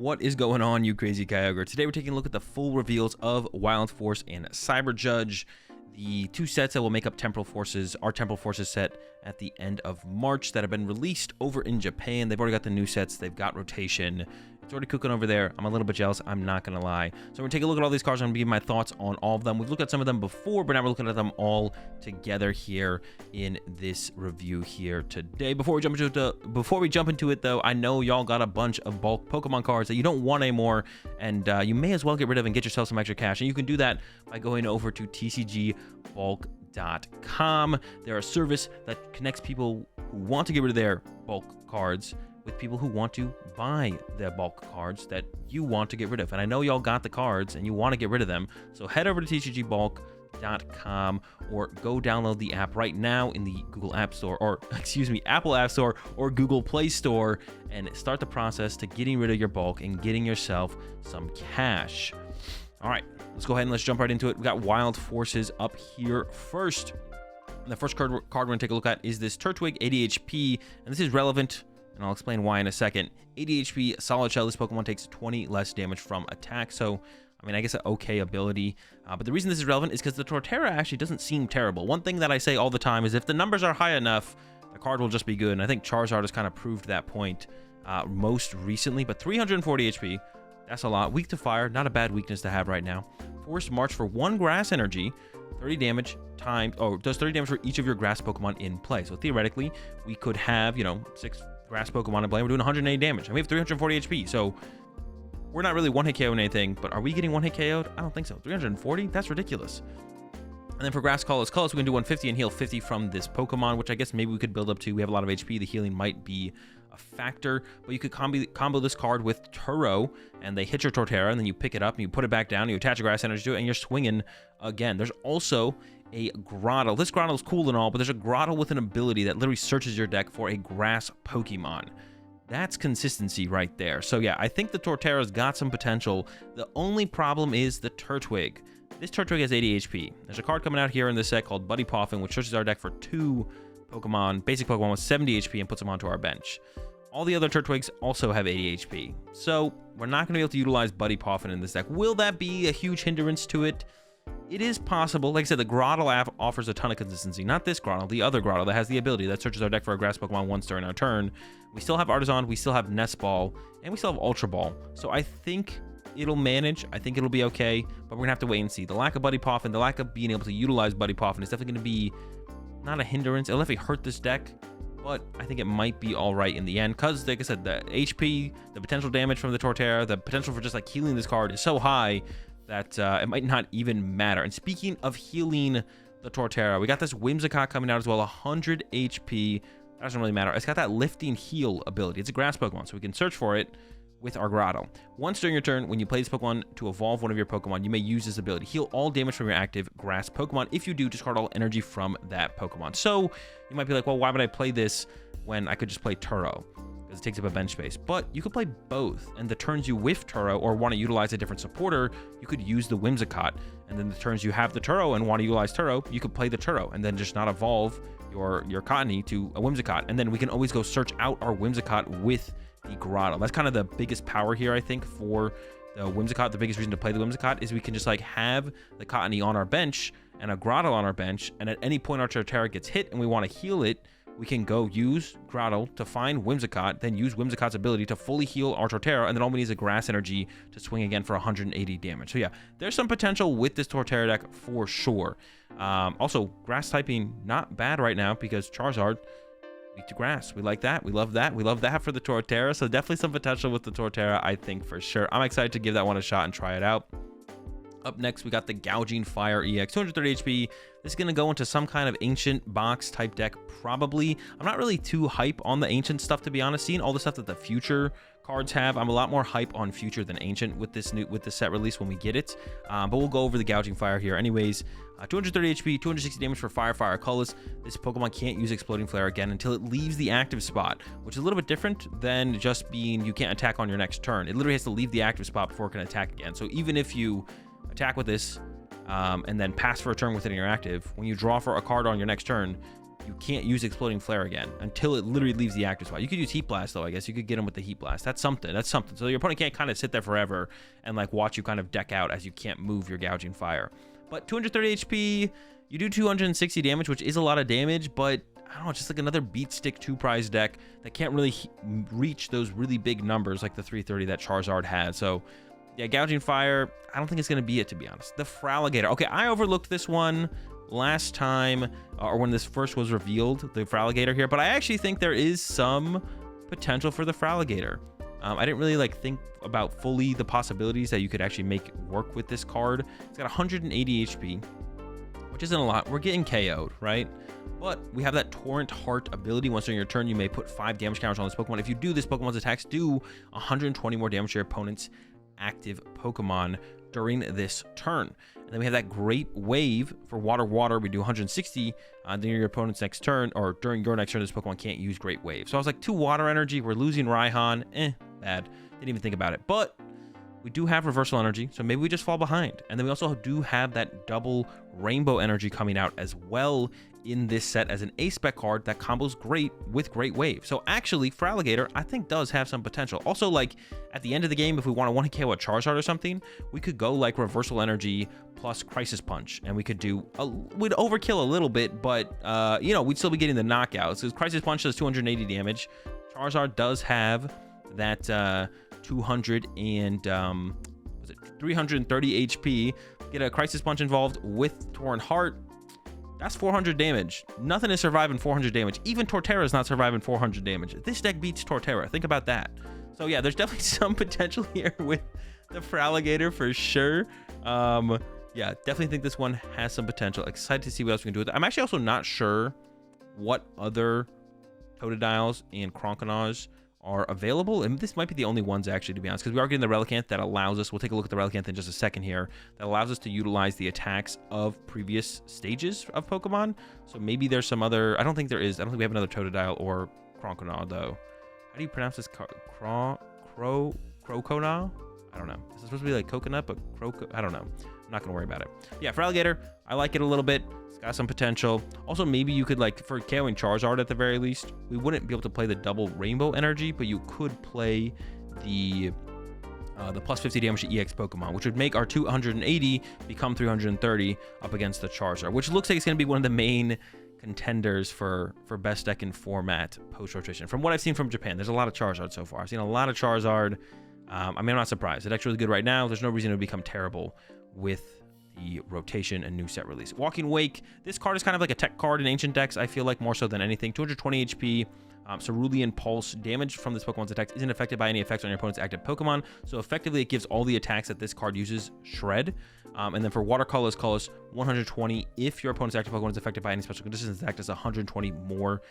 What is going on, you crazy Kyogre? Today we're taking a look at the full reveals of Wild Force and Cyber Judge, the two sets that will make up Temporal Forces, our Temporal Forces set at the end of March that have been released over in Japan. They've already got the new sets, they've got rotation. It's already cooking over there. I'm a little bit jealous, I'm not gonna lie. So we're gonna take a look at all these cards. I'm gonna give my thoughts on all of them. We've looked at some of them before, but now we're looking at them all together here in this review here today. Before we jump into it though, I know y'all got a bunch of bulk Pokemon cards that you don't want anymore, and you may as well get rid of and get yourself some extra cash. And you can do that by going over to TCG Bulk.com. They're a service that connects people who want to get rid of their bulk cards with people who want to buy the bulk cards that you want to get rid of. And I know y'all got the cards and you want to get rid of them. So head over to TCGBulk.com or go download the app right now in the Google App Store, or excuse me, Apple App Store or Google Play Store, and start the process to getting rid of your bulk and getting yourself some cash. All right, let's go ahead and let's jump right into it. We got Wild Forces up here first. And the first card we're going to take a look at is this Turtwig 80 HP, and this is relevant, and I'll explain why in a second. 80 HP, Solid Shell. This Pokemon takes 20 less damage from attack, so I mean, I guess an okay ability. But the reason this is relevant is because the Torterra actually doesn't seem terrible. One thing that I say all the time is if the numbers are high enough, the card will just be good, and I think Charizard has kind of proved that point most recently. But 340 HP, that's a lot. Weak to fire, not a bad weakness to have right now. Force March for 1 grass energy, 30 damage times, does 30 damage for each of your grass Pokemon in play. So theoretically, we could have, 6 grass Pokemon in play. We're doing 180 damage, and we have 340 HP. So we're not really one-hit KO'ing anything, but are we getting one-hit KO'd? I don't think so. 340? That's ridiculous. And then for Grass Colorless, we can do 150 and heal 50 from this Pokemon, which I guess maybe we could build up to. We have a lot of HP. The healing might be a factor, but you could combo this card with Turo, and they hit your Torterra, and then you pick it up and you put it back down, and you attach a grass energy to it, and you're swinging again. There's also a Grotle. This Grotle is cool and all, but there's a Grotle with an ability that literally searches your deck for a grass Pokemon. That's consistency right there. So yeah, I think the Torterra's got some potential. The only problem is the Turtwig. This Turtwig has 80 HP. There's a card coming out here in this set called Buddy Puffin, which searches our deck for 2 Pokemon, basic Pokemon with 70 HP and puts them onto our bench. All the other Turtwigs also have 80 HP. So we're not going to be able to utilize Buddy Puffin in this deck. Will that be a huge hindrance to it? It is possible. Like I said, the Grotle app offers a ton of consistency. Not this Grotle, the other Grotle that has the ability that searches our deck for a grass Pokemon once during our turn. We still have Artisan, we still have Nest Ball, and we still have Ultra Ball. So I think it'll manage. I think it'll be okay, but we're gonna have to wait and see. The lack of Buddy Puffin, the lack of being able to utilize Buddy Puffin is definitely gonna be not a hindrance. It'll definitely hurt this deck, but I think it might be all right in the end, because like I said, the HP, the potential damage from the Torterra, the potential for just like healing this card is so high that it might not even matter. And speaking of healing the Torterra, we got this Whimsicott coming out as well, 100 HP. That doesn't really matter. It's got that lifting heal ability. It's a grass Pokemon, so we can search for it with our Grotle. Once during your turn, when you play this Pokemon to evolve one of your Pokemon, you may use this ability. Heal all damage from your active grass Pokemon. If you do, discard all energy from that Pokemon. So you might be like, well, why would I play this when I could just play Turo? Because it takes up a bench space. But you could play both, and the turns you whiff Turo or want to utilize a different supporter, you could use the Whimsicott. And then the turns you have the Turo and want to utilize Turo, you could play the Turo and then just not evolve your Cottony to a Whimsicott. And then we can always go search out our Whimsicott with the Grotle. That's kind of the biggest power here, I think, for the Whimsicott. The biggest reason to play the Whimsicott is we can just like have the Cottony on our bench and a Grotle on our bench, and at any point our Torterra gets hit and we want to heal it, we can go use Grotle to find Whimsicott, then use Whimsicott's ability to fully heal our Torterra, and then all we need is a grass energy to swing again for 180 damage. So yeah, there's some potential with this Torterra deck for sure. Also, grass typing, not bad right now because Charizard, weak to grass. We like that. We love that. We love that for the Torterra. So definitely some potential with the Torterra, I think, for sure. I'm excited to give that one a shot and try it out. Up next, we got the Gounin Fire EX, 230 HP. This is going to go into some kind of ancient box type deck, probably. I'm not really too hype on the ancient stuff, to be honest. Seeing all the stuff that the future cards have, I'm a lot more hype on future than ancient with this set release when we get it. But we'll go over the Gounin Fire here anyways. 230 HP, 260 damage for Fire Colorless. This Pokemon can't use Exploding Flare again until it leaves the active spot, which is a little bit different than just being you can't attack on your next turn. It literally has to leave the active spot before it can attack again. So even if you attack with this and then pass for a turn with it in your active, when you draw for a card on your next turn, you can't use Exploding Flare again until it literally leaves the active spot. You could use Heat Blast, though, I guess. You could get him with the Heat Blast. That's something. That's something. So your opponent can't kind of sit there forever and, like, watch you kind of deck out as you can't move your Gouging Fire. But 230 HP, you do 260 damage, which is a lot of damage, but I don't know, just like another Beat Stick 2-prize deck that can't really reach those really big numbers like the 330 that Charizard had. So, yeah, Gouging Fire, I don't think it's going to be it, to be honest. The Alligator. Okay, I overlooked this one last time, or when this first was revealed, the Alligator here, but I actually think there is some potential for the Alligator. I didn't really like think about fully the possibilities that you could actually make work with this card. It's got 180 HP, which isn't a lot. We're getting KO'd, right? But we have that Torrent Heart ability. Once on your turn, you may put 5 damage counters on this Pokemon. If you do, this Pokemon's attacks do 120 more damage to your opponent's active Pokemon during this turn. And then we have that Great Wave for Water. We do 160 during your opponent's next turn, or during your next turn, this Pokemon can't use Great Wave. So I was like, 2 Water Energy. We're losing Raihan. Bad. Didn't even think about it. But we do have Reversal Energy, so maybe we just fall behind. And then we also do have that double Rainbow Energy coming out as well in this set as an A-Spec card that combos great with Great Wave. So actually, for Alligator, I think does have some potential. Also, like, at the end of the game, if we want to KO a Charizard or something, we could go like Reversal Energy plus Crisis Punch, and we could do, we'd overkill a little bit, but, you know, we'd still be getting the knockouts. Because Crisis Punch does 280 damage. Charizard does have that 330 HP. Get a Crisis Punch involved with Torrent Heart. That's 400 damage. Nothing is surviving 400 damage. Even Torterra is not surviving 400 damage. This deck beats Torterra. Think about that. So yeah, there's definitely some potential here with the Alligator for sure. Yeah, definitely think this one has some potential. Excited to see what else we can do with it. I'm actually also not sure what other Totodiles and Croconaws are available, and this might be the only ones actually, to be honest, because we are getting the Relic An that allows us, we'll take a look at the Relic An in just a second here, that allows us to utilize the attacks of previous stages of Pokemon. So maybe there's some other, I don't think there is, I don't think we have another Totodile or Croconaw though. How do you pronounce this? Croconaw? I don't know. This is supposed to be like coconut, but I don't know. I'm not gonna worry about it. Yeah, for Alligator, I like it a little bit. It's got some potential. Also, maybe you could, like, for KOing Charizard at the very least, we wouldn't be able to play the double Rainbow Energy, but you could play the plus 50 damage to EX Pokemon, which would make our 280 become 330 up against the Charizard, which looks like it's going to be one of the main contenders for best deck in format post-rotation. From what I've seen from Japan, there's a lot of Charizard so far. I've seen a lot of Charizard. I mean, I'm not surprised. The deck's really good right now. There's no reason it would become terrible with the rotation and new set release. Walking Wake, this card is kind of like a tech card in ancient decks, I feel like, more so than anything. 220 HP. Cerulean Pulse. Damage from this Pokemon's attacks isn't affected by any effects on your opponent's active Pokemon, so effectively it gives all the attacks that this card uses shred. And then for Water Colorless, 120. If your opponent's active Pokemon is affected by any special conditions, the attack does 120 more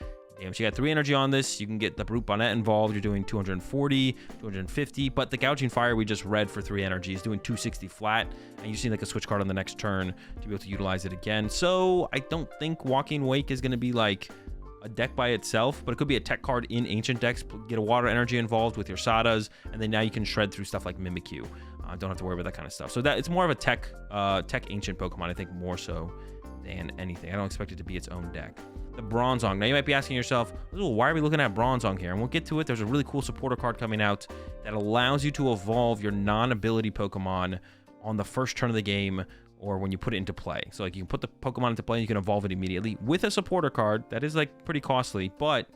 damage. You got 3 energy on this. You can get the Brute Bonnet involved. You're doing 240, 250, but the Gouging Fire we just read for 3 energy is doing 260 flat, and you see like a switch card on the next turn to be able to utilize it again. So I don't think Walking Wake is going to be like a deck by itself, but it could be a tech card in ancient decks. Get a water energy involved with your Sadas, and then now you can shred through stuff like Mimikyu. Don't have to worry about that kind of stuff. So that it's more of a tech ancient Pokemon, I think, more so than anything. I don't expect it to be its own deck. The Bronzong. Now you might be asking yourself, why are we looking at Bronzong here? And we'll get to it. There's a really cool supporter card coming out that allows you to evolve your non-ability Pokemon on the first turn of the game, or when you put it into play. So like you can put the Pokemon into play and you can evolve it immediately with a supporter card. That is like pretty costly, but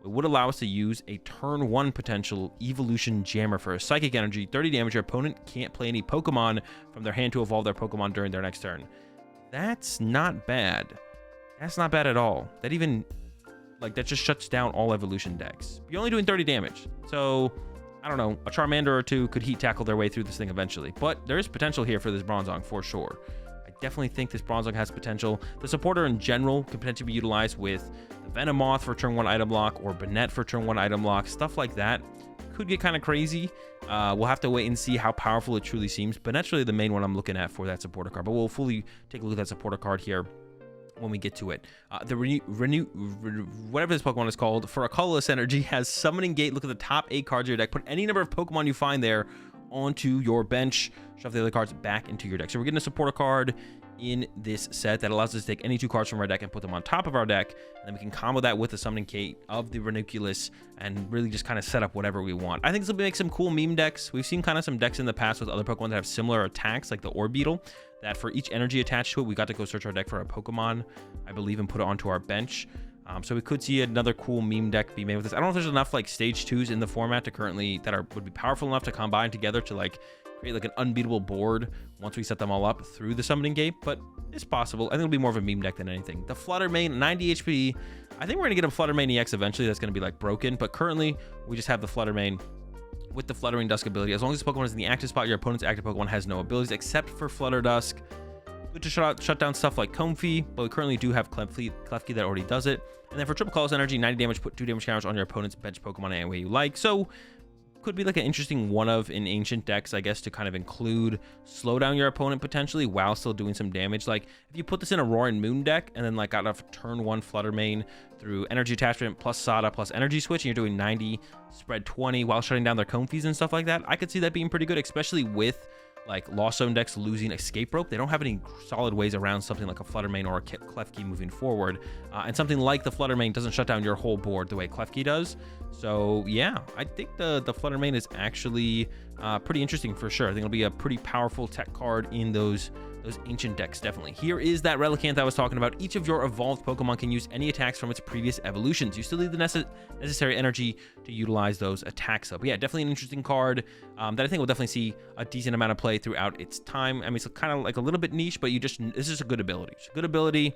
it would allow us to use a turn 1 potential Evolution Jammer for a Psychic Energy. 30 damage. Your opponent can't play any Pokemon from their hand to evolve their Pokemon during their next turn. That's not bad. That's not bad at all. That even, like, that just shuts down all evolution decks. You're only doing 30 damage. So, I don't know, a Charmander or two could heat tackle their way through this thing eventually. But there is potential here for this Bronzong for sure. I definitely think this Bronzong has potential. The supporter in general could potentially be utilized with the Venomoth for turn 1 item lock, or Banette for turn 1 item lock. Stuff like that could get kind of crazy. We'll have to wait and see how powerful it truly seems. Banette's really the main one I'm looking at for that supporter card. But we'll fully take a look at that supporter card here when we get to it. The whatever this Pokemon is called, for a colorless energy, has Summoning Gate. Look at the top 8 cards of your deck. Put any number of Pokemon you find there onto your bench, shove the other cards back into your deck. So we're getting a supporter card in this set that allows us to take any 2 cards from our deck and put them on top of our deck, and then we can combo that with the Summoning Gate of the Ranunculus and really just kind of set up whatever we want. I think this will make some cool meme decks. We've seen kind of some decks in the past with other Pokemon that have similar attacks, like the Orbeetle, that for each energy attached to it, we got to go search our deck for a Pokemon, I believe, and put it onto our bench. So we could see another cool meme deck be made with this. I don't know if there's enough like stage 2s in the format to currently would be powerful enough to combine together to like create like an unbeatable board once we set them all up through the Summoning Gate, but it's possible. I think it'll be more of a meme deck than anything. The Flutter Mane, 90 HP. I think we're gonna get a Flutter Mane EX eventually. That's gonna be like broken, but currently we just have the Flutter Mane with the Fluttering Dusk ability. As long as this Pokemon is in the active spot, your opponent's active Pokemon has no abilities except for Flutter Dusk. Good to shut down stuff like Comfey, but we currently do have Klefki that already does it. And then for Triple Colorless Energy, 90 damage, put 2 damage counters on your opponent's bench Pokemon any way you like. So could be like an interesting one of in ancient decks, I guess, to kind of include slow down your opponent potentially while still doing some damage. Like if you put this in a Roaring Moon deck and then like got a turn 1 Flutter Mane through energy attachment plus Sada plus energy switch, and you're doing 90 spread 20 while shutting down their Comfeys and stuff like that, I could see that being pretty good, especially with like Lost Zone decks losing Escape Rope. They don't have any solid ways around something like a Flutter Mane or a Klefki moving forward, and something like the Flutter Mane doesn't shut down your whole board the way Klefki does. So yeah, I think the Flutter Mane is actually pretty interesting for sure. I think it'll be a pretty powerful tech card in those ancient decks, definitely. Here is that Relic An I was talking about. Each of your evolved Pokemon can use any attacks from its previous evolutions. You still need the necessary energy to utilize those attacks up. But yeah, definitely an interesting card that I think will definitely see a decent amount of play throughout its time. I mean, it's kind of like a little bit niche, but this is a good ability. It's a good ability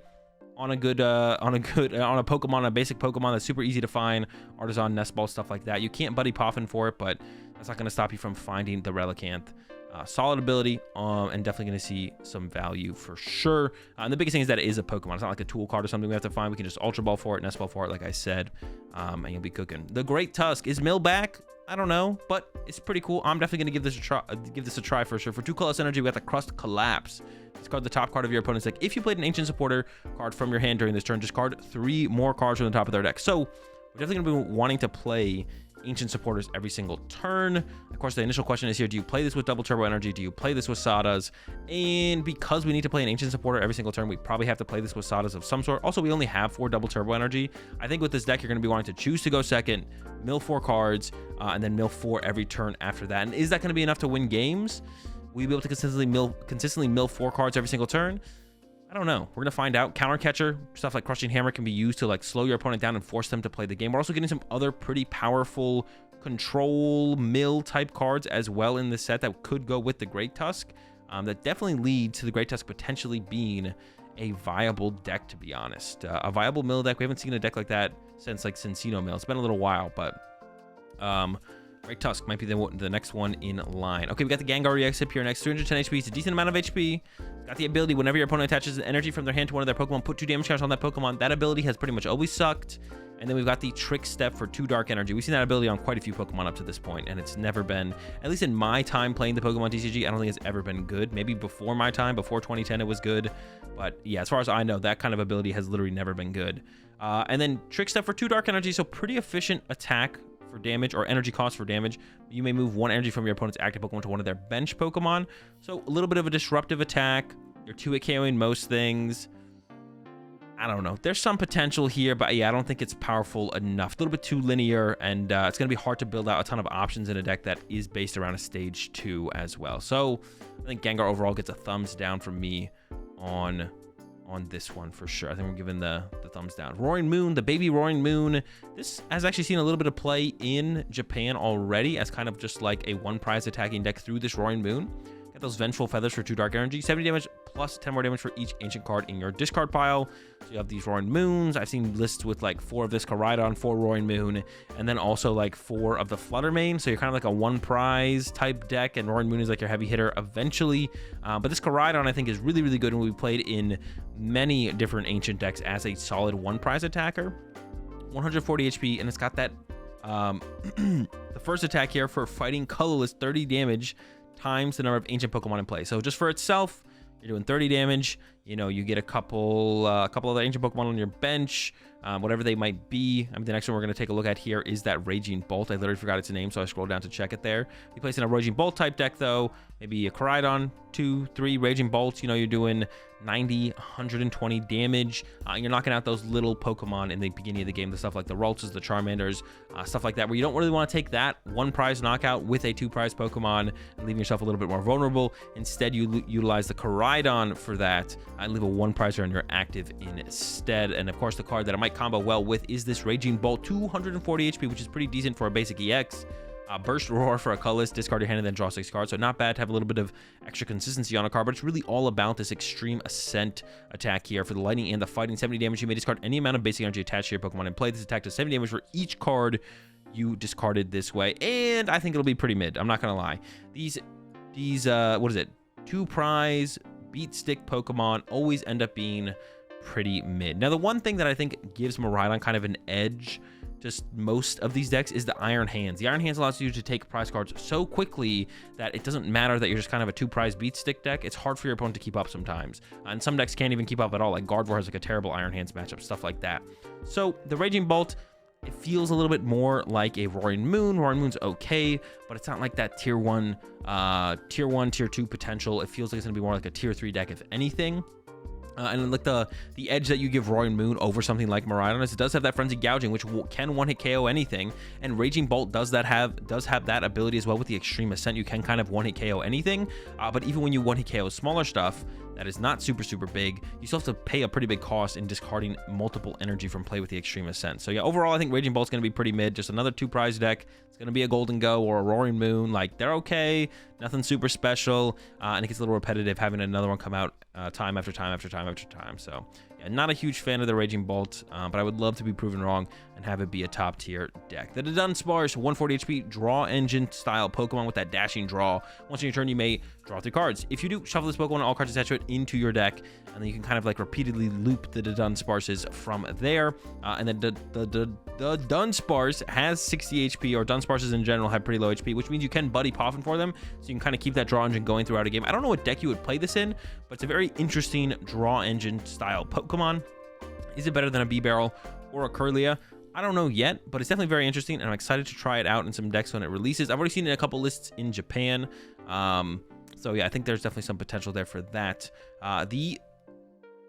on a Pokemon, a basic Pokemon that's super easy to find, Artisan, Nest Ball, stuff like that. You can't buddy Puffin for it, but that's not going to stop you from finding the Relic An. Solid ability, and definitely going to see some value for sure. And the biggest thing is that it is a Pokemon. It's not like a tool card or something we have to find. We can just Ultra Ball for it, Nest Ball for it, like I said, and you'll be cooking. The Great Tusk, is Mill back? I don't know, but it's pretty cool. I'm definitely going to give this a try for sure. For 2 colorless energy, we got the Crust Collapse. Discard the top card of your opponent's deck. If you played an Ancient Supporter card from your hand during this turn, discard 3 more cards from the top of their deck. So we're definitely going to be wanting to play Ancient Supporters every single turn. Of course, the initial question is here, do you play this with Double Turbo Energy? Do you play this with Sadas? And because we need to play an Ancient Supporter every single turn, we probably have to play this with Sadas of some sort. Also, we only have 4 Double Turbo Energy. I think with this deck, you're going to be wanting to choose to go second, mill 4 cards, and then mill 4 every turn after that. And is that going to be enough to win games? Will you be able to consistently mill 4 cards every single turn? I don't know. We're going to find out. Counter Catcher, stuff like Crushing Hammer can be used to like slow your opponent down and force them to play the game. We're also getting some other pretty powerful control mill type cards as well in this set that could go with the Great Tusk. That definitely lead to the Great Tusk potentially being a viable deck, to be honest. A viable mill deck. We haven't seen a deck like that since like Cincino Mill. It's been a little while, but Great Tusk might be the next one in line. Okay, we got the Gengar EX up here next. 310 HP. It's a decent amount of HP. Got the ability, whenever your opponent attaches energy from their hand to one of their Pokemon, put 2 damage counters on that Pokemon. That ability has pretty much always sucked. And then we've got the Trick Step for 2 Dark Energy. We've seen that ability on quite a few Pokemon up to this point, and it's never been, at least in my time playing the Pokemon TCG, I don't think it's ever been good. Maybe before my time, before 2010, it was good. But yeah, as far as I know, that kind of ability has literally never been good. And then Trick Step for 2 Dark Energy, so pretty efficient attack for damage, or energy cost for damage. You may move 1 energy from your opponent's active Pokemon to one of their bench Pokemon. So a little bit of a disruptive attack. You're 2-hit KOing most things. I don't know. There's some potential here, but yeah, I don't think it's powerful enough. A little bit too linear, and it's going to be hard to build out a ton of options in a deck that is based around a stage 2 as well. So I think Gengar overall gets a thumbs down from me on this one for sure. I think we're giving the thumbs down. Roaring Moon, the baby Roaring Moon. This has actually seen a little bit of play in Japan already as kind of just like a 1 prize attacking deck through this Roaring Moon. Got those Vengeful Feathers for 2 Dark Energy, 70 damage plus 10 more damage for each ancient card in your discard pile. So you have these Roaring Moons. I've seen lists with like 4 of this Koraidon, 4 Roaring Moon, and then also like 4 of the Flutter Mane. So you're kind of like a 1 prize type deck, and Roaring Moon is like your heavy hitter eventually. But this Koraidon I think is really, really good, and we've played in many different ancient decks as a solid 1 prize attacker. 140 HP, and it's got that the first attack here for fighting colorless, 30 damage times the number of ancient Pokemon in play. So just for itself, you're doing 30 damage. You know, you get a couple of the ancient Pokemon on your bench, whatever they might be. I mean, the next one we're going to take a look at here is that Raging Bolt. I literally forgot its name, so I scrolled down to check it there. You place in a Raging Bolt type deck, though, maybe a Koraidon, 2, 3 Raging Bolts. You know, you're doing 90, 120 damage. You're knocking out those little Pokemon in the beginning of the game, the stuff like the Roltzes, the Charmanders, stuff like that, where you don't really want to take that 1 prize knockout with a 2 prize Pokemon and leaving yourself a little bit more vulnerable. Instead, you utilize the Koraidon for that and leave a 1 prizer on your active instead. And of course, the card that it might combo well with is this Raging Bolt, 240 HP, which is pretty decent for a basic EX. Burst Roar for a colorless, discard your hand and then draw 6 cards, so not bad to have a little bit of extra consistency on a card, but it's really all about this extreme ascent attack here for the lightning and the fighting. 70 damage. You may discard any amount of basic energy attached to your Pokemon and play. This attack does 70 damage for each card you discarded this way, and I think it'll be pretty mid. I'm not gonna lie. These what is it, 2 prize beat stick Pokemon always end up being pretty mid. Now, the one thing that I think gives Miraidon kind of an edge just most of these decks is the Iron Hands. The Iron Hands allows you to take prize cards so quickly that it doesn't matter that you're just kind of a 2 prize beat stick deck. It's hard for your opponent to keep up sometimes, and some decks can't even keep up at all, like Gardevoir has like a terrible Iron Hands matchup, stuff like that. So the Raging Bolt, it feels a little bit more like a Roaring Moon. Roaring Moon's okay, but it's not like that tier 1, tier 2 potential. It feels like it's gonna be more like a tier 3 deck if anything. And then like the edge that you give Roaring Moon over something like Miraidon is it does have that Frenzy Gouging, which can one-hit KO anything, and Raging Bolt does have that ability as well with the Extreme Ascent. You can kind of one-hit KO anything, but even when you one-hit KO smaller stuff that is not super big, you still have to pay a pretty big cost in discarding multiple energy from play with the Extreme Ascent. So yeah, overall I think Raging Bolt's going to be pretty mid, just another 2 prize deck. It's going to be a Golden Go or a Roaring Moon. Like, they're okay, nothing super special, and it gets a little repetitive having another one come out time after time after time after time. So yeah, not a huge fan of the Raging Bolt, but I would love to be proven wrong and have it be a top tier deck. The Dunsparce, 140 HP, draw engine style Pokemon with that dashing draw. Once in your turn, you may draw 3 cards. If you do, shuffle this Pokemon, all cards attached to it into your deck, and then you can kind of like repeatedly loop the Dunsparces from there. And then the Dunsparce has 60 HP, or Dunsparces in general have pretty low HP, which means you can buddy Puffin for them, so you can kind of keep that draw engine going throughout a game. I don't know what deck you would play this in, but it's a very interesting draw engine style Pokemon. Is it better than a B-Barrel or a Kirlia? I don't know yet, but it's definitely very interesting, and I'm excited to try it out in some decks when it releases. I've already seen it in a couple lists in Japan, so yeah, I think there's definitely some potential there for that. The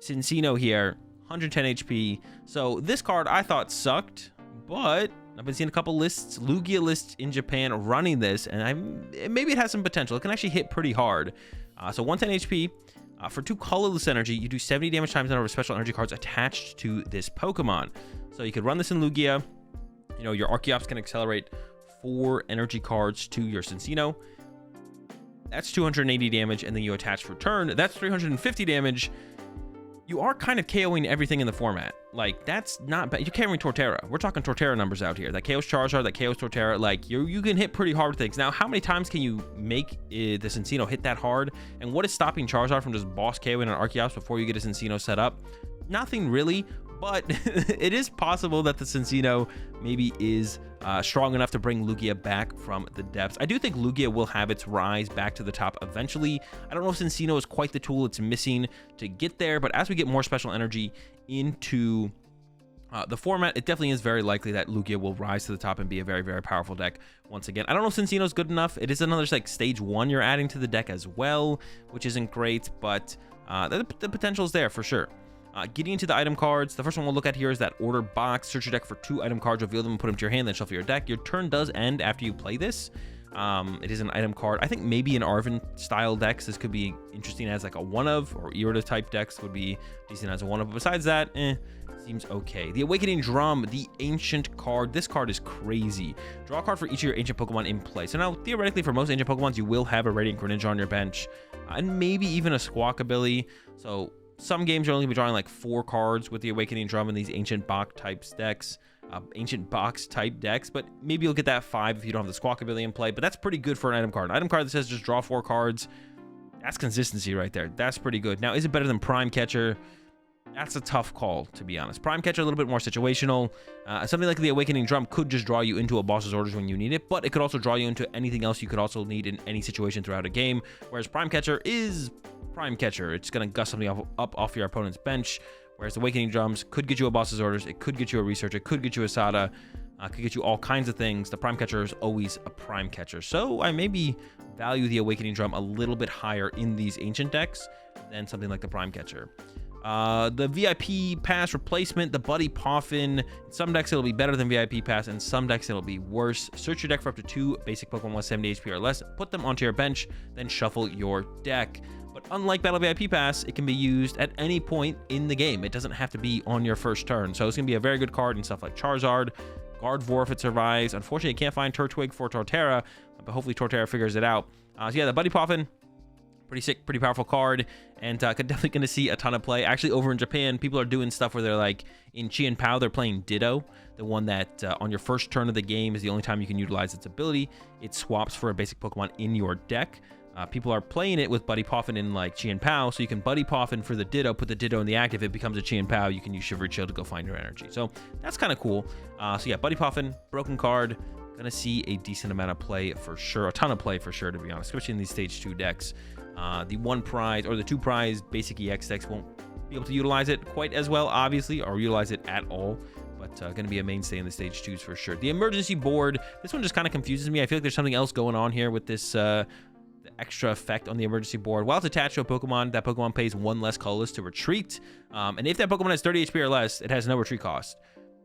Cinccino here, 110 HP. So this card I thought sucked, but I've been seeing a couple lists, Lugia lists in Japan running this, and maybe it has some potential. It can actually hit pretty hard. So 110 HP. For 2 colorless energy, you do 70 damage times the number of special energy cards attached to this Pokemon. So you could run this in Lugia. You know, your Archeops can accelerate 4 energy cards to your Cinccino. That's 280 damage, and then you attach for turn. That's 350 damage. You are kind of KOing everything in the format. Like, that's not bad. You're carrying Torterra. We're talking Torterra numbers out here. That KO's Charizard, that KO's Torterra. Like, you can hit pretty hard things. Now, how many times can you make the Cinccino hit that hard? And what is stopping Charizard from just boss KOing an Archeops before you get a Cinccino set up? Nothing really, but it is possible that the Cinccino maybe is strong enough to bring Lugia back from the depths. I do think Lugia will have its rise back to the top eventually. I don't know if Cinccino is quite the tool it's missing to get there, but as we get more special energy into the format, it definitely is very likely that Lugia will rise to the top and be a very powerful deck once again. I don't know if Cinccino is good enough. It is another like stage 1 you're adding to the deck as well, which isn't great, but the potential is there for sure. Getting into the item cards, the first one we'll look at here is that order box. Search your deck for 2 item cards, reveal them, and put them to your hand, then shuffle your deck. Your turn does end after you play this. It is an item card. I think maybe in Arven style decks, this could be interesting as like a one-of, or Irida type decks would be decent as a one-of. But besides that, seems okay. The Awakening Drum, the ancient card. This card is crazy. Draw a card for each of your ancient Pokemon in play. So now, theoretically, for most ancient Pokemons, you will have a Radiant Greninja on your bench, and maybe even a Squawkabilly. So some games you're only be drawing like 4 cards with the Awakening Drum in these ancient box type decks, but maybe you'll get that 5 if you don't have the Squawkabilly in play. But that's pretty good for an item card. An item card that says just draw 4 cards. That's consistency right there. That's pretty good. Now, is it better than Prime Catcher? That's a tough call, to be honest. Prime Catcher, a little bit more situational. Something like the Awakening Drum could just draw you into a boss's orders when you need it, but it could also draw you into anything else you could also need in any situation throughout a game, whereas Prime Catcher is Prime Catcher. It's going to gust something up off your opponent's bench, whereas Awakening Drums could get you a boss's orders, it could get you a research, it could get you a Sada, could get you all kinds of things. The Prime Catcher is always a Prime Catcher, so I maybe value the Awakening Drum a little bit higher in these Ancient decks than something like the Prime Catcher. The VIP Pass replacement, the Buddy Puffin. In some decks it'll be better than VIP Pass, in some decks it'll be worse. Search your deck for up to 2 basic Pokemon with 70 HP or less, put them onto your bench, then shuffle your deck. But unlike Battle VIP Pass, it can be used at any point in the game. It doesn't have to be on your first turn. So it's going to be a very good card in stuff like Charizard, Gardevoir if it survives. Unfortunately, I can't find Turtwig for Torterra, but hopefully Torterra figures it out. So yeah, the Buddy Puffin, pretty sick, pretty powerful card, and definitely going to see a ton of play. Actually, over in Japan, people are doing stuff where they're like, in Chi and Pao, they're playing Ditto, the one that on your first turn of the game is the only time you can utilize its ability. It swaps for a basic Pokemon in your deck. People are playing it with Buddy Puffin in like Chi and Pao, so you can Buddy Puffin for the Ditto, put the Ditto in the active, it becomes a Chi and Pao, you can use Shivery Chill to go find your energy. So that's kind of cool. So yeah, Buddy Puffin, broken card, gonna see a decent amount of play for sure, a ton of play for sure, to be honest, especially in these stage 2 decks. The 1 prize or the 2 prize basic EX decks won't be able to utilize it quite as well, obviously, or utilize it at all, but going to be a mainstay in the stage 2s for sure. The emergency board, this one just kind of confuses me. I feel like there's something else going on here with this the extra effect on the emergency board. While it's attached to a Pokemon, that Pokemon pays 1 less colorless to retreat, and if that Pokemon has 30 HP or less, it has no retreat cost.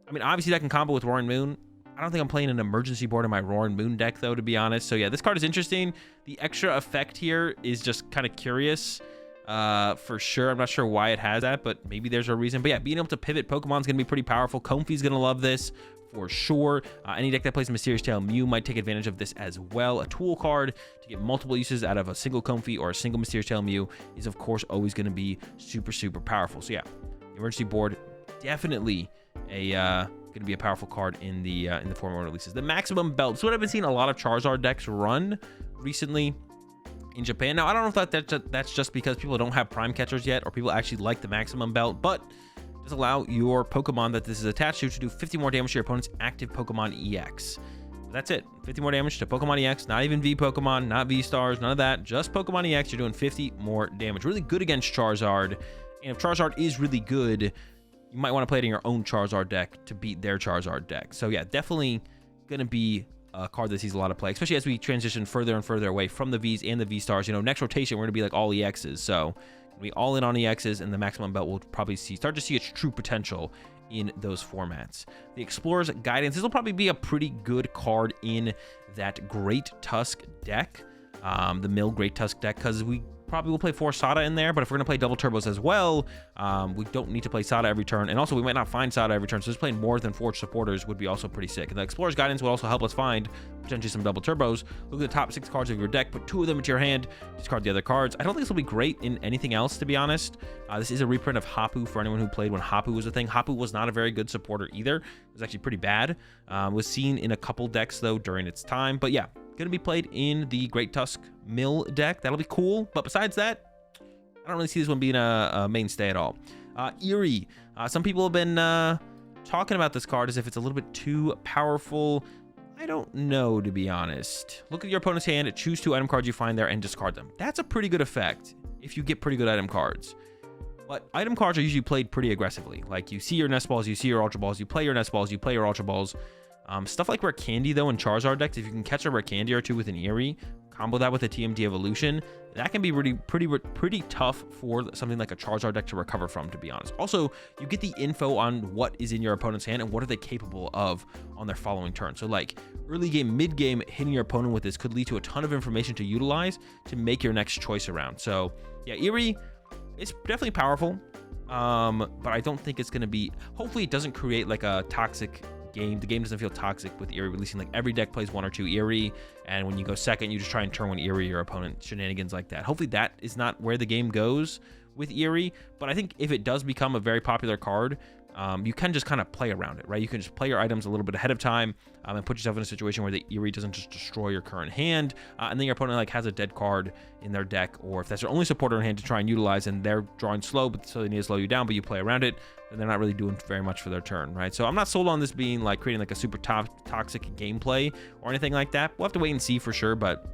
I mean, obviously that can combo with Roaring Moon. I don't think I'm playing an emergency board in my Roaring Moon deck, though, to be honest. So yeah, this card is interesting. The extra effect here is just kind of curious for sure. I'm not sure why it has that, but maybe there's a reason. But yeah, being able to pivot Pokemon's going to be pretty powerful. Comfy's going to love this for sure. Any deck that plays Mysterious Tail Mew might take advantage of this as well. A tool card to get multiple uses out of a single Comfy or a single Mysterious Tail Mew is, of course, always going to be super, super powerful. So yeah, the emergency board, definitely a going to be a powerful card in the former releases. The Maximum Belt. So what I've been seeing a lot of Charizard decks run recently in Japan. Now, I don't know if that's just because people don't have Prime Catchers yet, or people actually like the Maximum Belt, but it does allow your Pokemon that this is attached to do 50 more damage to your opponent's active Pokemon EX. That's it. 50 more damage to Pokemon EX, not even V Pokemon, not V Stars, none of that. Just Pokemon EX, you're doing 50 more damage. Really good against Charizard. And if Charizard is really good, you might want to play it in your own Charizard deck to beat their Charizard deck. So yeah, definitely going to be a card that sees a lot of play, especially as we transition further and further away from the Vs and the V-Stars. You know, next rotation, we're going to be like all EXs. So we'll be all in on EXs, and the Maximum Belt will probably start to see its true potential in those formats. The Explorer's Guidance. This will probably be a pretty good card in that Great Tusk deck, the Mill Great Tusk deck, because we probably will play 4 Sada in there, but if we're going to play double turbos as well, we don't need to play Sada every turn, and also we might not find Sada every turn, so just playing more than 4 supporters would be also pretty sick. And the Explorer's Guidance will also help us find potentially some double turbos. Look at the top 6 cards of your deck, put 2 of them into your hand, discard the other cards. I don't think this will be great in anything else, to be honest. This is a reprint of Hapu for anyone who played when Hapu was a thing. Hapu was not a very good supporter either. It was actually pretty bad. Was seen in a couple decks, though, during its time. But yeah, going to be played in the Great Tusk Mill deck. That'll be cool. But besides that, I don't really see this one being a mainstay at all. Eerie. Some people have been talking about this card as if it's a little bit too powerful. I don't know, to be honest. Look at your opponent's hand, choose 2 item cards you find there, and discard them. That's a pretty good effect if you get pretty good item cards. But item cards are usually played pretty aggressively. Like, you see your Nest Balls, you see your Ultra Balls, you play your Nest Balls, you play your Ultra Balls. Stuff like Rare Candy, though, in Charizard decks, if you can catch a Rare Candy or 2 with an Eerie, combo that with a TMD Evolution, that can be really pretty tough for something like a Charizard deck to recover from, to be honest. Also, you get the info on what is in your opponent's hand and what are they capable of on their following turn. So like early game, mid game, hitting your opponent with this could lead to a ton of information to utilize to make your next choice around. So yeah, Eerie, it's definitely powerful, but I don't think it's going to be, hopefully it doesn't create like a toxic game. The game doesn't feel toxic with Eerie releasing, like every deck plays 1 or 2 Eerie, and when you go second, you just try and turn 1 Eerie your opponent, shenanigans like that. Hopefully that is not where the game goes with Eerie, but I think if it does become a very popular card, you can just kind of play around it, right? You can just play your items a little bit ahead of time and put yourself in a situation where the Eerie doesn't just destroy your current hand, and then your opponent like has a dead card in their deck, or if that's their only supporter in hand to try and utilize, and they're drawing slow, but so they need to slow you down, but you play around it, then they're not really doing very much for their turn, right? So I'm not sold on this being like creating like a super toxic gameplay or anything like that. We'll have to wait and see for sure, but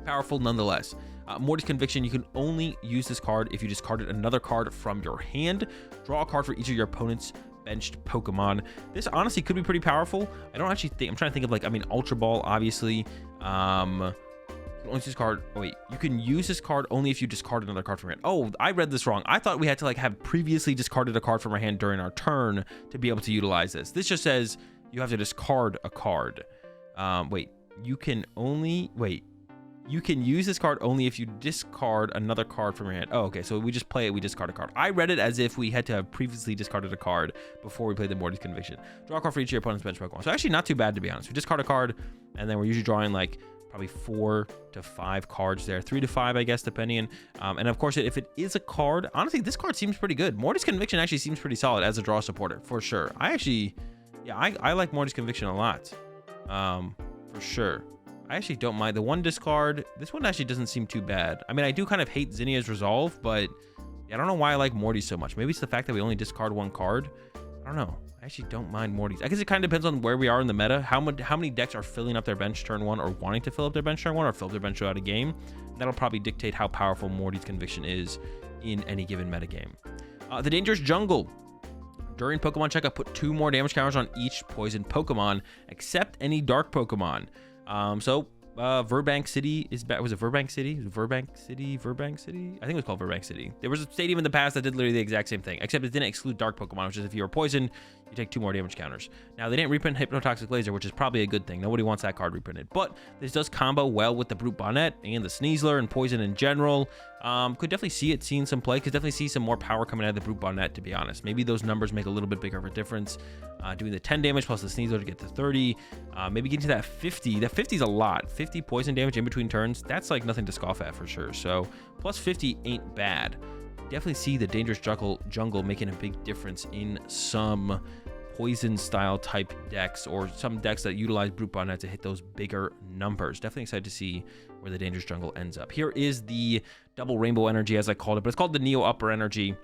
powerful nonetheless. Morty's Conviction, you can only use this card if you discarded another card from your hand. Draw a card for each of your opponent's benched Pokemon. This honestly could be pretty powerful. I don't actually think, I'm trying to think of like, I mean, Ultra Ball, obviously. You can only use this card. Oh, wait, you can use this card only if you discard another card from your hand. Oh, I read this wrong. I thought we had to like have previously discarded a card from our hand during our turn to be able to utilize this. This just says you have to discard a card. Wait, you can use this card only if you discard another card from your hand. Oh, okay, so we just play it, we discard a card. I read it as if we had to have previously discarded a card before we played the Morty's Conviction. Draw a card for each of your opponent's bench Pokemon. So actually not too bad, to be honest. We discard a card, and then we're usually drawing like probably 4 to 5 cards there. 3 to 5, I guess, depending. And of course, if it is a card, honestly, this card seems pretty good. Morty's Conviction actually seems pretty solid as a draw supporter, for sure. I like Morty's Conviction a lot, for sure. I actually don't mind the one discard. This one actually doesn't seem too bad. I mean, I do kind of hate Zinnia's Resolve, but I don't know why I like Morty's so much. Maybe it's the fact that we only discard one card. I don't know. I actually don't mind Morty's. I guess it kind of depends on where we are in the meta. How many decks are filling up their bench turn 1 or wanting to fill up their bench turn 1 or fill up their bench throughout a game. That'll probably dictate how powerful Morty's Conviction is in any given metagame. The Dangerous Jungle. During Pokemon checkup, put 2 more damage counters on each poison Pokemon, except any dark Pokemon. Verbank City is back. Was it Verbank City? Verbank City? I think it was called Verbank City. There was a stadium in the past that did literally the exact same thing, except it didn't exclude dark Pokemon, which is if you were poisoned, you take 2 more damage counters. Now, they didn't reprint Hypnotoxic Laser, which is probably a good thing. Nobody wants that card reprinted. But this does combo well with the Brute Bonnet and the Sneasler and Poison in general. Could definitely see it seeing some play. Could definitely see some more power coming out of the Brute Bonnet, to be honest. Maybe those numbers make a little bit bigger of a difference. Doing the 10 damage plus the Sneasler to get to 30. Maybe getting to that 50. That 50 is a lot. 50 poison damage in between turns. That's like nothing to scoff at for sure. So plus 50 ain't bad. Definitely see the Dangerous Jungle making a big difference in some poison style type decks or some decks that utilize Brute Bonnet to hit those bigger numbers. Definitely excited to see where the Dangerous Jungle ends up. Here is the double rainbow energy, as I called it, but it's called the Neo Upper Energy.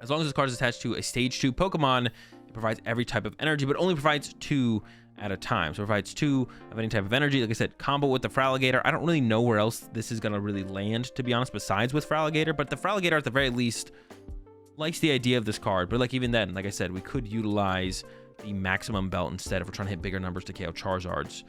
As long as this card is attached to a stage 2 Pokemon, it provides every type of energy, but only provides 2 at a time. So it provides 2 of any type of energy. Like I said, combo with the Fraligator. I don't really know where else this is going to really land, to be honest, besides with Fraligator, but the Fraligator at the very least likes the idea of this card. But like even then, like I said, we could utilize the maximum belt instead if we're trying to hit bigger numbers to KO Charizards.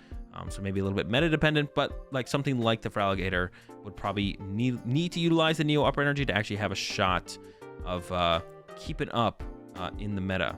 So maybe a little bit meta dependent, but like something like the Fraligator would probably need to utilize the Neo Upper Energy to actually have a shot of keeping up in the meta.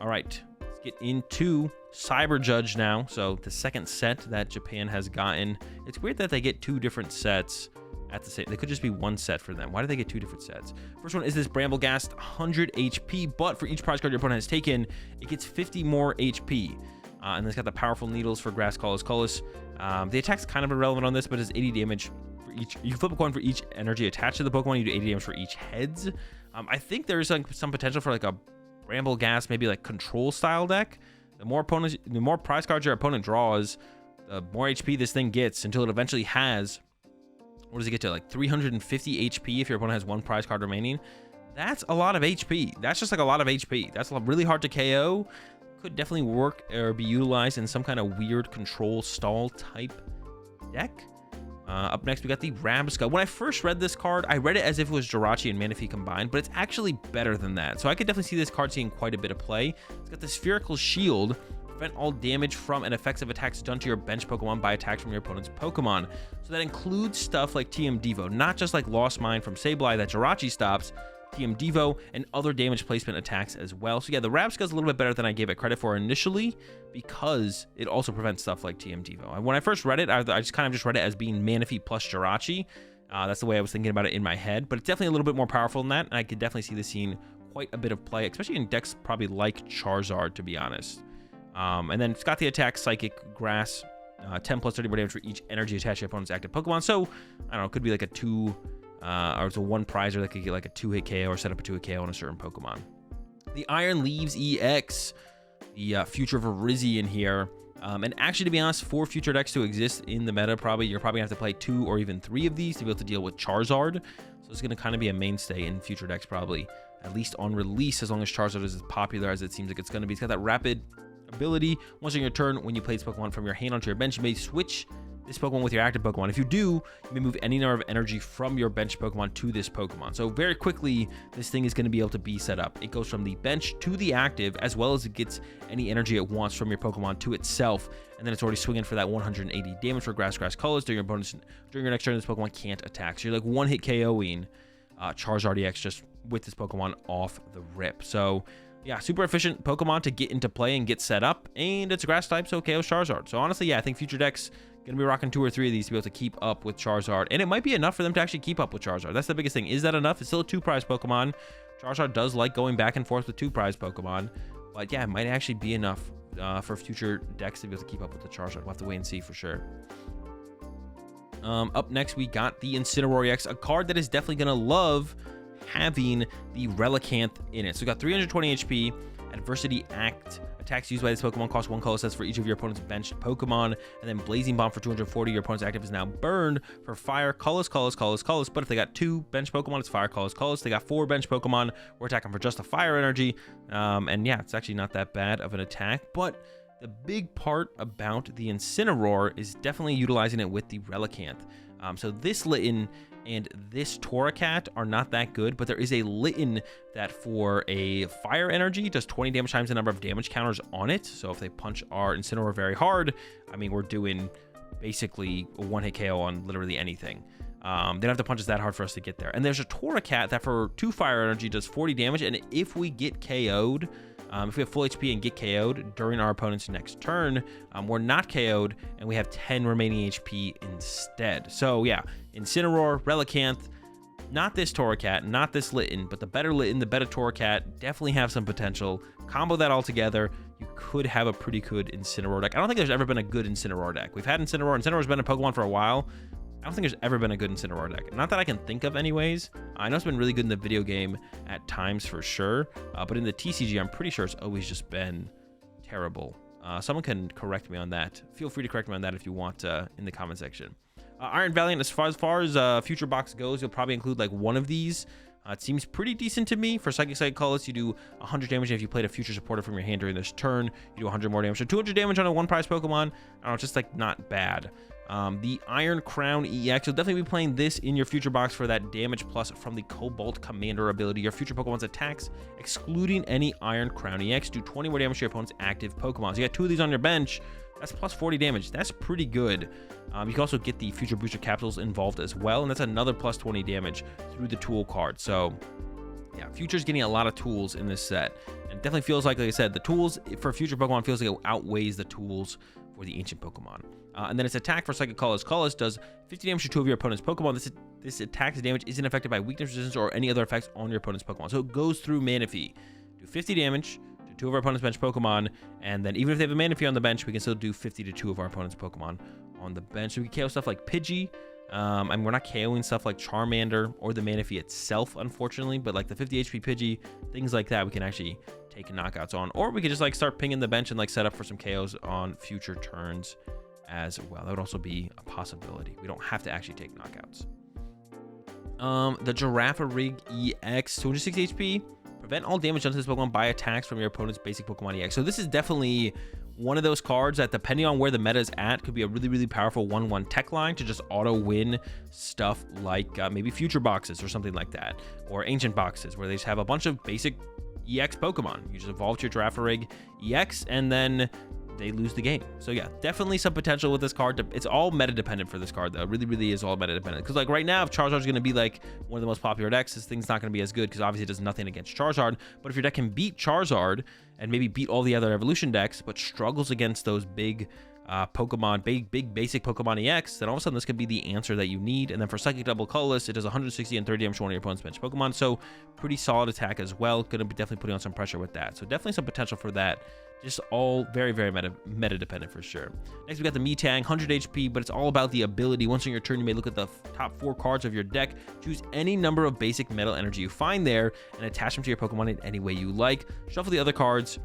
All right, let's get into Cyber Judge now. So the second set that Japan has gotten. It's weird that they get 2 different sets at the same. They could just be one set for them. Why do they get 2 different sets? First one is this Bramble Gast, 100 HP, but for each prize card your opponent has taken, it gets 50 more HP. And it's got the powerful needles for Grass Collis. The attack's kind of irrelevant on this, but it's 80 damage for each. You flip a coin for each energy attached to the Pokemon. You do 80 damage for each heads. I think there's like some potential for like a Bramble Gas, maybe like control style deck. The more prize cards your opponent draws, the more HP this thing gets until it eventually has. What does it get to? Like 350 HP if your opponent has 1 prize card remaining. That's a lot of HP. That's just like a lot of HP. That's really hard to KO. Could definitely work or be utilized in some kind of weird control stall type deck. Up next, we got the Ramsa. When I first read this card, I read it as if it was Jirachi and Manaphy combined, but it's actually better than that. So I could definitely see this card seeing quite a bit of play. It's got the Spherical Shield. Prevent all damage from and effects of attacks done to your bench Pokemon by attacks from your opponent's Pokemon. So that includes stuff like TM Devo, not just like Lost Mine from Sableye that Jirachi stops, TM Devo, and other damage placement attacks as well. So yeah, the Ramsa is a little bit better than I gave it credit for initially because it also prevents stuff like TM Devo. And when I first read it, I just kind of just read it as being Manaphy plus Jirachi. That's the way I was thinking about it in my head, but it's definitely a little bit more powerful than that, and I could definitely see this seeing quite a bit of play, especially in decks probably like Charizard, to be honest. And then it's got the attack Psychic Grass, 10 plus 30 more damage for each energy attached to your opponent's active Pokemon. So I don't know, it could be like a 2 or it's a 1 prizer that could get like a 2-hit KO or set up a 2-hit KO on a certain Pokemon. The Iron Leaves EX, the future of Virizion here. And actually, to be honest, for future decks to exist in the meta, you're probably going to have to play 2 or even 3 of these to be able to deal with Charizard. So it's going to kind of be a mainstay in future decks, probably, at least on release, as long as Charizard is as popular as it seems like it's going to be. It's got that rapid ability. Once on your turn, when you play this Pokemon from your hand onto your bench, you may switch this Pokemon with your active Pokemon. If you do, you may move any number of energy from your bench Pokemon to this Pokemon. So very quickly, this thing is going to be able to be set up. It goes from the bench to the active, as well as it gets any energy it wants from your Pokemon to itself. And then it's already swinging for that 180 damage for Grass Colors. During your next turn, this Pokemon can't attack. So you're like one-hit KOing Charizard RDX just with this Pokemon off the rip. So yeah, super efficient Pokemon to get into play and get set up. And it's a grass type, so KO's Charizard. So honestly, yeah, I think future decks going to be rocking 2 or 3 of these to be able to keep up with Charizard. And it might be enough for them to actually keep up with Charizard. That's the biggest thing. Is that enough? It's still a 2-prize Pokemon. Charizard does like going back and forth with 2-prize Pokemon. But yeah, it might actually be enough for future decks to be able to keep up with the Charizard. We'll have to wait and see for sure. Up next, we got the Incin EX, a card that is definitely going to love having the Relic An in it. So we got 320 HP, Adversity Act. Attacks used by this Pokemon cost 1 color sets for each of your opponent's benched Pokemon, and then Blazing Bomb for 240. Your opponent's active is now burned for Fire, Colors. But if they got 2 bench Pokemon, it's Fire, Colors. They got 4 bench Pokemon, we're attacking for just a Fire energy. And yeah, it's actually not that bad of an attack, but the big part about the Incineroar is definitely utilizing it with the Relic An. So this Litten and this Torracat are not that good, but there is a Litten that for a fire energy does 20 damage times the number of damage counters on it. So if they punch our Incineroar very hard, I mean, we're doing basically a 1-hit KO on literally anything. They don't have to punch us that hard for us to get there. And there's a Torracat that for 2 fire energy does 40 damage, and if we get KO'd, if we have full HP and get KO'd during our opponent's next turn, we're not KO'd, and we have 10 remaining HP instead. So yeah, Incineroar, Relic An, not this Torracat, not this Litten, but the better Litten, the better Torracat definitely have some potential. Combo that all together, you could have a pretty good Incineroar deck. I don't think there's ever been a good Incineroar deck. We've had Incineroar. Incineroar's been a Pokemon for a while. I don't think there's ever been a good Incineroar deck. Not that I can think of anyways. I know it's been really good in the video game at times for sure. But in the TCG, I'm pretty sure it's always just been terrible. Someone can correct me on that. Feel free to correct me on that if you want in the comment section. Iron Valiant, as far as Future Box goes, you'll probably include like one of these. It seems pretty decent to me. For Psychic Colors, you do 100 damage, and if you played a Future Supporter from your hand during this turn, you do 100 more damage. So 200 damage on a 1-prize Pokemon, I don't know, just like not bad. The Iron Crown EX, you'll definitely be playing this in your Future Box for that damage plus from the Cobalt Commander ability. Your future Pokemon's attacks, excluding any Iron Crown EX, do 20 more damage to your opponent's active Pokemon. So you got 2 of these on your bench, that's plus 40 damage. That's pretty good. You can also get the Future Booster Capsules involved as well, and that's another plus 20 damage through the tool card. So yeah, Future's getting a lot of tools in this set. And it definitely feels like I said, the tools for Future Pokemon feels like it outweighs the tools for the Ancient Pokemon. And then its attack for Psychic Colors does 50 damage to 2 of your opponent's Pokemon. This attack's damage isn't affected by weakness resistance or any other effects on your opponent's Pokemon. So it goes through Manaphy. Do 50 damage to 2 of our opponent's bench Pokemon, and then even if they have a Manaphy on the bench, we can still do 50 to 2 of our opponent's Pokemon on the bench. So we can KO stuff like Pidgey. And we're not KOing stuff like Charmander or the Manaphy itself, unfortunately, but like the 50 HP Pidgey, things like that, we can actually take knockouts on. Or we could just like start pinging the bench and like set up for some KOs on future turns as well. That would also be a possibility. We don't have to actually take knockouts. The Giraffa Rig EX, 260 HP. Prevent all damage done to this Pokemon by attacks from your opponent's basic Pokemon EX. So this is definitely one of those cards that, depending on where the meta is at, could be a really, really powerful 1/1 tech line to just auto-win stuff like maybe Future Boxes or something like that, or Ancient Boxes, where they just have a bunch of basic EX Pokemon. You just evolve to your Giraffa Rig EX, and then they lose the game. So yeah, definitely some potential with this card. It's all meta dependent for this card though. It really, really is all meta dependent. Because like right now, if Charizard's going to be like one of the most popular decks, this thing's not going to be as good because obviously it does nothing against Charizard. But if your deck can beat Charizard and maybe beat all the other evolution decks, but struggles against those big Pokemon, big basic Pokemon EX, then all of a sudden this could be the answer that you need. And then for Psychic Double Colorless, it does 160 and 30 damage to one of your opponent's bench Pokemon. So pretty solid attack as well. Going to be definitely putting on some pressure with that. So definitely some potential for that Just all very, very meta dependent for sure. Next, we got the Meang, 100 HP, but it's all about the ability. Once on your turn, you may look at the top 4 cards of your deck, choose any number of basic metal energy you find there, and attach them to your Pokemon in any way you like. Shuffle the other cards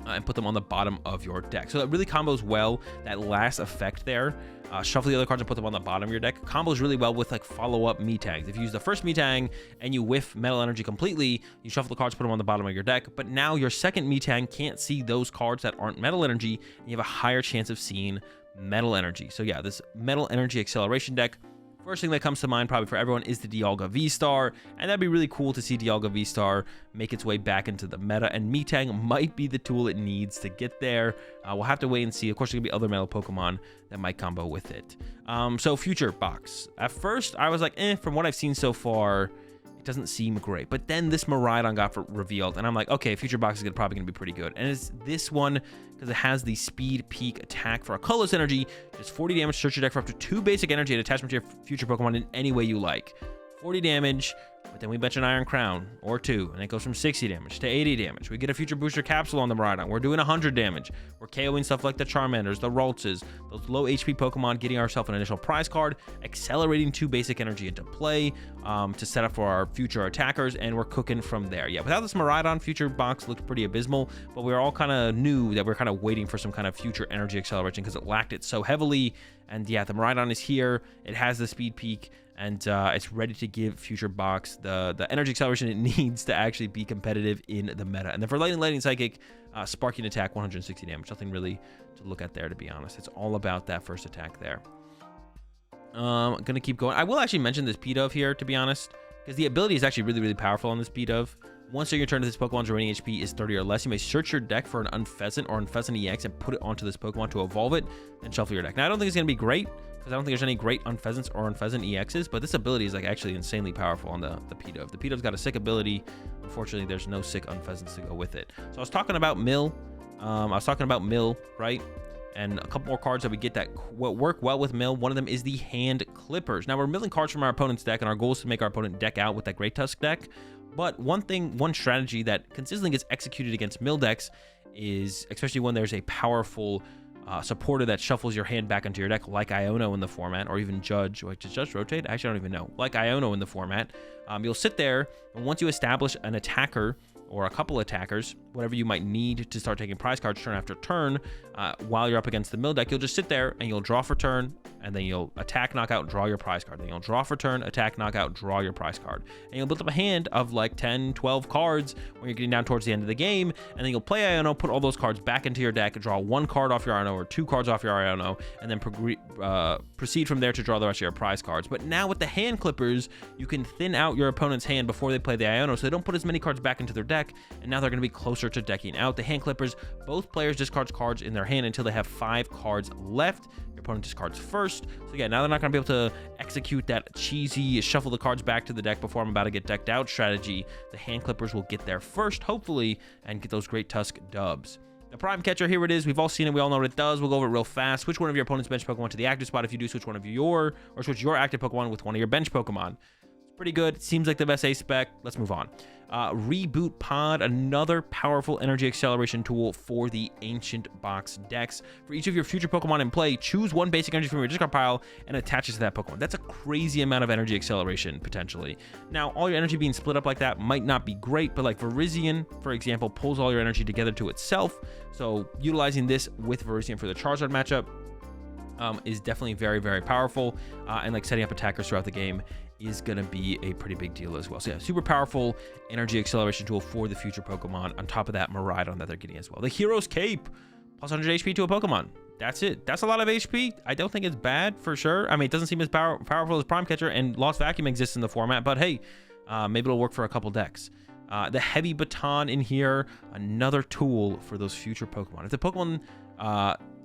and put them on the bottom of your deck. So that really combos well, that last effect there. Shuffle the other cards and put them on the bottom of your deck. Combos really well with like follow-up Meangs. If you use the first Meang and you whiff metal energy completely, you shuffle the cards, put them on the bottom of your deck. But now your second Meang can't see those cards that aren't metal energy, and you have a higher chance of seeing metal energy. So yeah, this metal energy acceleration deck, first thing that comes to mind probably for everyone is the Dialga V-Star, and that'd be really cool to see Dialga V-Star make its way back into the meta, and Meang might be the tool it needs to get there. We'll have to wait and see. Of course, there could be other metal Pokemon that might combo with it. So Future Box. At first, I was like, from what I've seen so far, it doesn't seem great. But then this Miraidon got revealed, and I'm like, okay, Future Box is probably going to be pretty good. And it's this one because it has the Speed Peak attack for a colorless energy. Just 40 damage, search your deck for up to 2 basic energy and attachment to your future Pokemon in any way you like. 40 damage, but then we bet an Iron Crown or 2, and it goes from 60 damage to 80 damage. We get a Future Booster Capsule on the Miraidon. We're doing 100 damage. We're KOing stuff like the Charmanders, the Raltses, those low HP Pokemon, getting ourselves an initial prize card, accelerating 2 basic energy into play to set up for our future attackers, and we're cooking from there. Yeah, without this Miraidon, Future Box looked pretty abysmal, but we were all kind of knew that we're kind of waiting for some kind of future energy acceleration because it lacked it so heavily. And yeah, the Miraidon is here. It has the Speed Peak, and it's ready to give Future Box the energy acceleration it needs to actually be competitive in the meta. And then for Lightning Psychic, Sparking Attack, 160 damage. Nothing really to look at there, to be honest. It's all about that first attack there. I'm going to keep going. I will actually mention this P-Dove here, to be honest, because the ability is actually really, really powerful on this P-Dove. Once during your turn, this Pokemon's remaining HP is 30 or less, you may search your deck for an Unfezant or Unfezant EX and put it onto this Pokemon to evolve it, and shuffle your deck. Now, I don't think it's going to be great, because I don't think there's any great Unfezants or Unfezant EXs, but this ability is like actually insanely powerful on the P-Dove. The P-Dove's got a sick ability. Unfortunately, there's no sick Unfezants to go with it. So I was talking about Mill. Right? And a couple more cards that we get that work well with Mill. One of them is the Hand Clippers. Now, we're milling cards from our opponent's deck, and our goal is to make our opponent deck out with that Great Tusk deck. But one strategy that consistently gets executed against Mill decks is, especially when there's a powerful supporter that shuffles your hand back into your deck, like Iono in the format, or even Judge. Wait, does Judge rotate? Actually, I don't even know. Like Iono in the format. You'll sit there, and once you establish an attacker or a couple attackers, whatever you might need to start taking prize cards turn after turn, while you're up against the Mill deck, you'll just sit there and you'll draw for turn, and then you'll attack, knock out, draw your prize card. Then you'll draw for turn, attack, knock out, draw your prize card. And you'll build up a hand of like 10, 12 cards when you're getting down towards the end of the game, and then you'll play Iono, put all those cards back into your deck, draw 1 card off your Iono or 2 cards off your Iono, and then proceed from there to draw the rest of your prize cards. But now with the Hand Clippers, you can thin out your opponent's hand before they play the Iono, so they don't put as many cards back into their deck, and now they're going to be closer to decking out. The Hand Clippers, both players discard cards in their hand until they have 5 cards left. Your opponent discards first. So yeah, now they're not going to be able to execute that cheesy shuffle the cards back to the deck before I'm about to get decked out strategy. The Hand Clippers will get there first, hopefully, and get those Great Tusk dubs. The Prime Catcher, here it is. We've all seen it. We all know what it does. We'll go over it real fast. Switch one of your opponent's bench Pokemon to the active spot. If you do, switch your active Pokemon with one of your bench Pokemon. Pretty good. Seems like the best A spec. Let's move on. Reboot Pod, another powerful energy acceleration tool for the Ancient Box decks. For each of your future Pokemon in play, choose 1 basic energy from your discard pile and attach it to that Pokemon. That's a crazy amount of energy acceleration, potentially. Now, all your energy being split up like that might not be great, but like Virizion, for example, pulls all your energy together to itself. So utilizing this with Virizion for the Charizard matchup is definitely very, very powerful. And like setting up attackers throughout the game is going to be a pretty big deal as well. So yeah, super powerful energy acceleration tool for the future Pokemon. On top of that, Miraidon that they're getting as well. The Hero's Cape, plus 100 HP to a Pokemon. That's it. That's a lot of HP. I don't think it's bad for sure. I mean, it doesn't seem as powerful as Prime Catcher, and Lost Vacuum exists in the format, but hey, maybe it'll work for a couple decks. The Heavy Baton in here, another tool for those future Pokemon.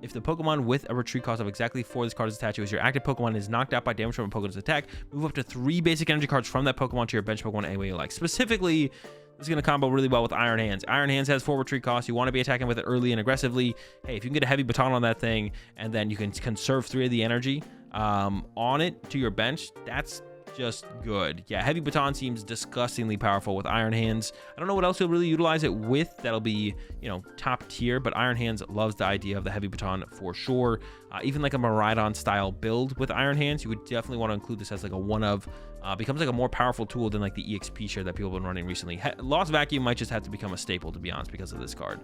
If the Pokemon with a retreat cost of exactly 4 this card is attached to is your active Pokemon is knocked out by damage from a Pokemon's attack, move up to 3 basic energy cards from that Pokemon to your bench Pokemon any way you like. Specifically, this is going to combo really well with Iron Hands. Iron Hands has 4 retreat costs. You want to be attacking with it early and aggressively. Hey, if you can get a Heavy Baton on that thing, and then you can conserve 3 of the energy on it to your bench, that's just good. Yeah, Heavy Baton seems disgustingly powerful with Iron Hands. I don't know what else you'll really utilize it with that'll be, you know, top tier, but Iron Hands loves the idea of the Heavy Baton for sure. Even like a Miraidon style build with Iron Hands, you would definitely want to include this as like a one of. Becomes like a more powerful tool than like the EXP share that people have been running recently. Lost Vacuum might just have to become a staple, to be honest, because of this card.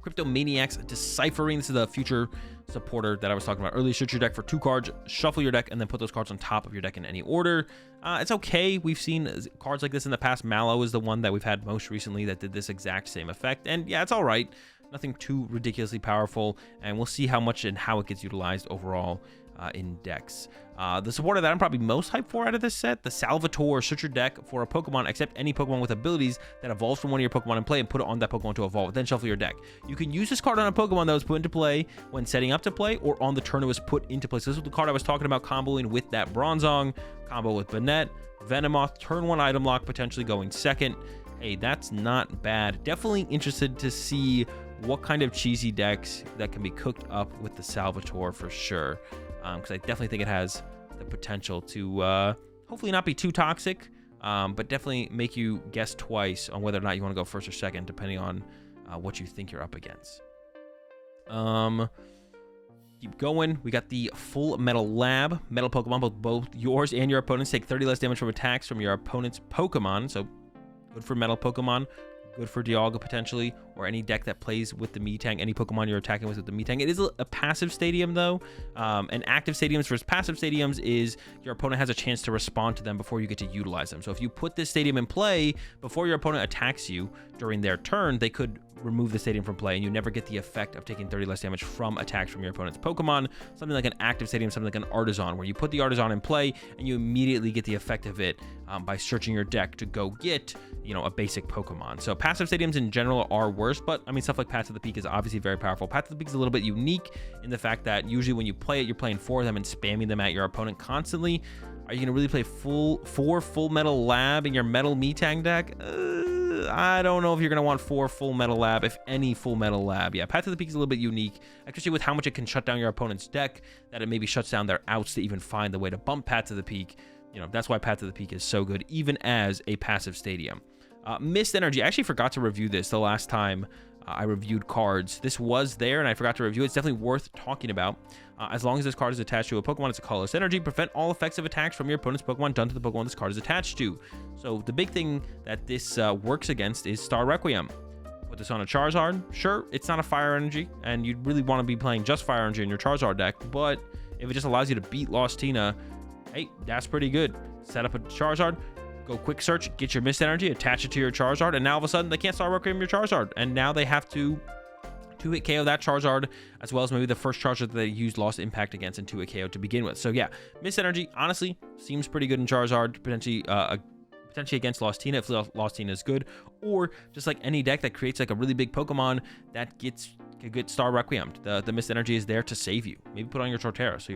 Cryptomaniac's Deciphering. This is the future supporter that I was talking about earlier. Search your deck for 2 cards, shuffle your deck, and then put those cards on top of your deck in any order. It's okay. We've seen cards like this in the past. Mallow is the one that we've had most recently that did this exact same effect. And yeah, it's all right. Nothing too ridiculously powerful. And we'll see how much and how it gets utilized overall in decks. The supporter that I'm probably most hyped for out of this set, the Salvatore. Search your deck for a Pokemon, except any Pokemon with abilities that evolves from one of your Pokemon in play, and put it on that Pokemon to evolve. Then shuffle your deck. You can use this card on a Pokemon that was put into play when setting up to play, or on the turn it was put into play. So this was the card I was talking about comboing with that Bronzong, combo with Banette, Venomoth, turn 1 item lock, potentially going second. Hey, that's not bad. Definitely interested to see what kind of cheesy decks that can be cooked up with the Salvatore for sure. Because I definitely think it has the potential to hopefully not be too toxic, but definitely make you guess twice on whether or not you want to go first or second, depending on what you think you're up against. Keep going. We got the Full Metal Lab. Metal Pokemon, both yours and your opponents take 30 less damage from attacks from your opponent's Pokemon. So good for Metal Pokemon. Good for Dialga potentially, or any deck that plays with the Metang, any Pokemon you're attacking with the Metang. It is a passive stadium though, and active stadiums versus passive stadiums is your opponent has a chance to respond to them before you get to utilize them. So if you put this stadium in play before your opponent attacks you during their turn, they could remove the stadium from play, and you never get the effect of taking 30 less damage from attacks from your opponent's Pokemon. Something like an active stadium, something like an Artisan, where you put the Artisan in play and you immediately get the effect of it by searching your deck to go get, you know, a basic Pokemon. So passive stadiums in general are worse, but I mean, stuff like Path to the Peak is obviously very powerful. Path to the Peak is a little bit unique in the fact that usually when you play it, you're playing 4 of them and spamming them at your opponent constantly. Are you gonna really play 4 Full Metal Lab in your Metal Metang deck? I don't know if you're going to want 4 Full Metal Lab, if any Full Metal Lab. Yeah, Path to the Peak is a little bit unique, especially with how much it can shut down your opponent's deck, that it maybe shuts down their outs to even find the way to bump Path to the Peak. You know, that's why Path to the Peak is so good, even as a passive stadium. Mist Energy. I actually forgot to review this the last time I reviewed cards. This was there, and I forgot to review it. It's definitely worth talking about. As long as this card is attached to a Pokemon, it's a colorless energy. Prevent all effective attacks from your opponent's Pokemon done to the Pokemon this card is attached to. So the big thing that this works against is Star Requiem. Put this on a Charizard. Sure, it's not a fire energy, and you'd really want to be playing just fire energy in your Charizard deck, but if it just allows you to beat Lost Tina, hey, that's pretty good. Set up a Charizard, go quick search, get your Mist Energy, attach it to your Charizard, and now all of a sudden they can't Star Requiem your Charizard, and now they have to 2-hit KO that Charizard, as well as maybe the first Charizard that they used Lost Impact against and 2-hit KO to begin with. So yeah, Mist Energy honestly seems pretty good in Charizard, potentially against Lost Tina if Lost Tina is good, or just like any deck that creates like a really big Pokemon that could get Star Requiemed. The Mist Energy is there to save you. Maybe put on your Torterra, so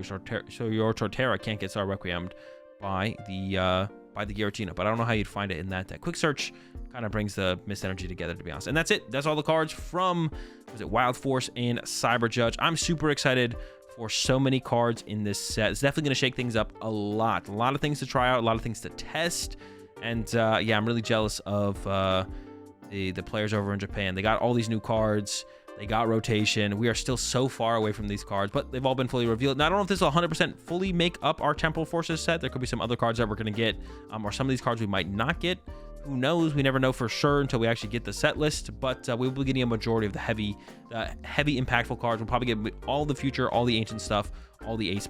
your Torterra can't get Star Requiemed by the Giratina, but I don't know how you'd find it in that deck. Quick search kind of brings the Mist Energy together, to be honest. And that's it. That's all the cards from, Wild Force and Cyber Judge. I'm super excited for so many cards in this set. It's definitely going to shake things up a lot. A lot of things to try out, a lot of things to test. And yeah, I'm really jealous of the players over in Japan. They got all these new cards. They got rotation. We are still so far away from these cards, but they've all been fully revealed. Now, I don't know if this will 100% fully make up our Temporal Forces set. There could be some other cards that we're going to get, or some of these cards we might not get. Who knows? We never know for sure until we actually get the set list, but we will be getting a majority of the heavy impactful cards. We'll probably get all the future, all the ancient stuff, all the ace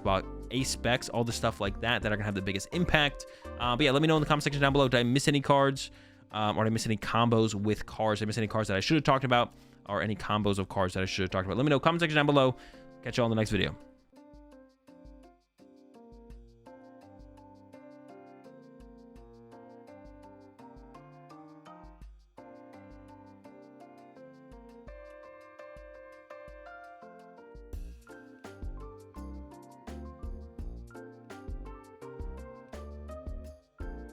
specs, all the stuff like that are going to have the biggest impact. But yeah, let me know in the comment section down below. Did I miss any cards? Or did I miss any combos with cards? Did I miss any cards that I should have talked about? Or any combos of cards that I should have talked about? Let me know. Comment section down below. Catch you all in the next video.